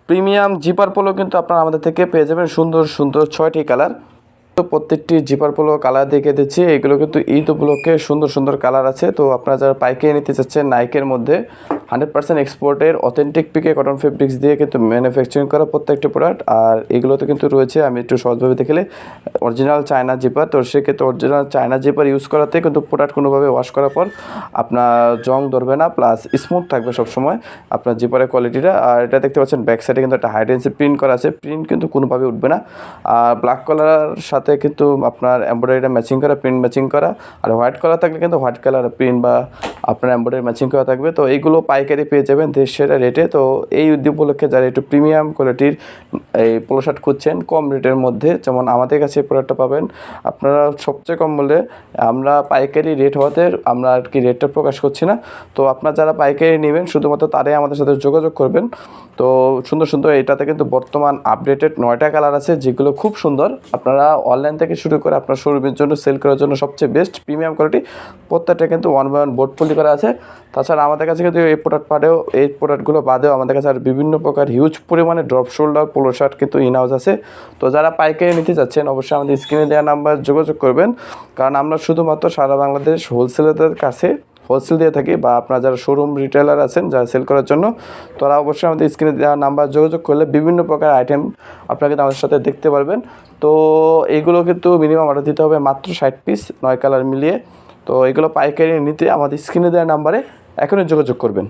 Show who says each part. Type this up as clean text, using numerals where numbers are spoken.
Speaker 1: Premium zipper polo কিন্তু আপনারা আমাদের থেকে পেয়ে যাবেন সুন্দর সুন্দর 6টি কালার। তো প্রত্যেকটি জিপার পোলো কালার দেখে দিচ্ছি, এগুলো কিন্তু ঈদ উপলক্ষে সুন্দর সুন্দর কালার আছে। তো আপনারা যারা পাইকারি নিতে চাচ্ছেন, নাইকের মধ্যে 100% এক্সপোর্টের অথেন্টিক পিকে কটন ফেব্রিক্স দিয়ে কিন্তু ম্যানুফ্যাকচারিং করা প্রত্যেকটি প্রোডাক্ট। আর এগুলোতে কিন্তু রয়েছে, আমি একটু সহজভাবে দেখলে, অরিজিনাল চায়না জিপার। তো সেক্ষেত্রে অরিজিনাল চায়না জিপার ইউজ করাতে কিন্তু প্রোডাক্ট কোনোভাবে ওয়াশ করার পর আপনার জং ধরবে না, প্লাস স্মুথ থাকবে সবসময় আপনার জিপারের কোয়ালিটিটা। আর এটা দেখতে পাচ্ছেন ব্যাক সাইডে কিন্তু একটা হাইডেন্সি প্রিন্ট করা আছে, প্রিন্ট কিন্তু কোনোভাবে উঠবে না। আর ব্ল্যাক কালার সাথে কিন্তু আপনার এমব্রয়ডারিটা ম্যাচিং করা, প্রিন্ট ম্যাচিং করা। আর হোয়াইট কালার থাকলে কিন্তু হোয়াইট কালার প্রিন্ট বা আপনার এমব্রয়ডারি ম্যাচিং করা থাকবে। তো এইগুলো পাইকারি পেয়ে যাবেন দেশের রেটে। তো এই উদ্যোগ উপলক্ষে যারা একটু প্রিমিয়াম কোয়ালিটির এই পোলো শার্ট খুঁজছেন কম রেটের মধ্যে, যেমন আমাদের কাছে এই প্রোডাক্টটা পাবেন আপনারা সবচেয়ে কম মূল্যে। আমরা পাইকারি রেট হওয়াতে আমরা আর কি রেটটা প্রকাশ করছি না। তো আপনারা যারা পাইকারি নেবেন শুধুমাত্র তারাই আমাদের সাথে যোগাযোগ করবেন। তো সুন্দর সুন্দর এটাতে কিন্তু বর্তমান আপডেটেড 9টা কালার আছে, যেগুলো খুব সুন্দর। আপনারা অনলাইন থেকে শুরু করে আপনার শোরুমের জন্য সেল করার জন্য সবচেয়ে বেস্ট প্রিমিয়াম কোয়ালিটি। প্রত্যেকটা কিন্তু 1 by 1 বোর্ড পলি করা আছে। তাছাড়া আমাদের কাছে কিন্তু এই প্রোডাক্টগুলো বাদেও আমাদের কাছে আর বিভিন্ন প্রকার হিউজ পরিমাণে ড্রপ শোল্ডার পোলো শার্ট কিন্তু ইন হাউস আছে। তো যারা পাইকারি নিতে যাচ্ছেন অবশ্যই আমাদের স্ক্রিনে দেওয়া নাম্বার যোগাযোগ করবেন, কারণ আমরা শুধুমাত্র সারা বাংলাদেশ হোলসেলারদের কাছে হোলসেল দিয়ে থাকি। বা আপনারা যারা শোরুম রিটেলার আছেন যারা সেল করার জন্য, তারা অবশ্যই আমাদের স্ক্রিনে দেওয়া নাম্বার যোগাযোগ করলে বিভিন্ন প্রকার আইটেম আপনারা কিন্তু আমাদের সাথে দেখতে পারবেন। তো এইগুলো কিন্তু মিনিমাম অর্ডার দিতে হবে মাত্র 60 পিস 9 কালার মিলিয়ে। তো এগুলো পাইকারি নিতে আমাদের স্ক্রিনে দেওয়া নাম্বারে এখনই যোগাযোগ করবেন।